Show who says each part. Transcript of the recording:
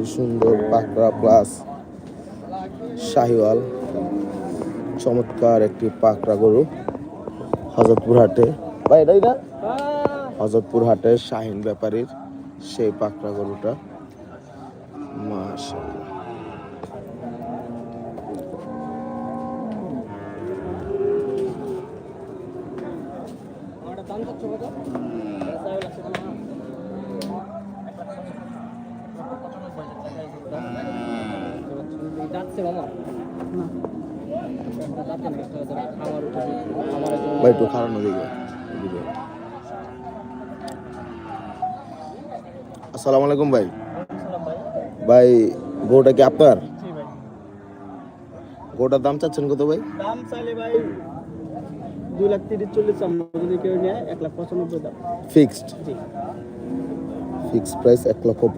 Speaker 1: খুবই সুন্দর পাকড়া প্লাস শাহিওয়াল, চমৎকার একটি পাকড়া গরু হযরতপুর হাটে। ভাই এটাই না হযরতপুর হাটে শাহিন ব্যাপারীর সেই পাকড়া গরুটা, মাশাআল্লাহ। ভাই একটু খারানো দিকে। আসসালামু আলাইকুম ভাই। ভাই গরুটা কি আপনার? গরুটার দাম চাচ্ছেন কত ভাই?
Speaker 2: দাম চাইলে ভাই 2,30,40 আমরা যদি কেউ নেয় 1,95,000 দাম।
Speaker 1: Fixed price 1,95,000।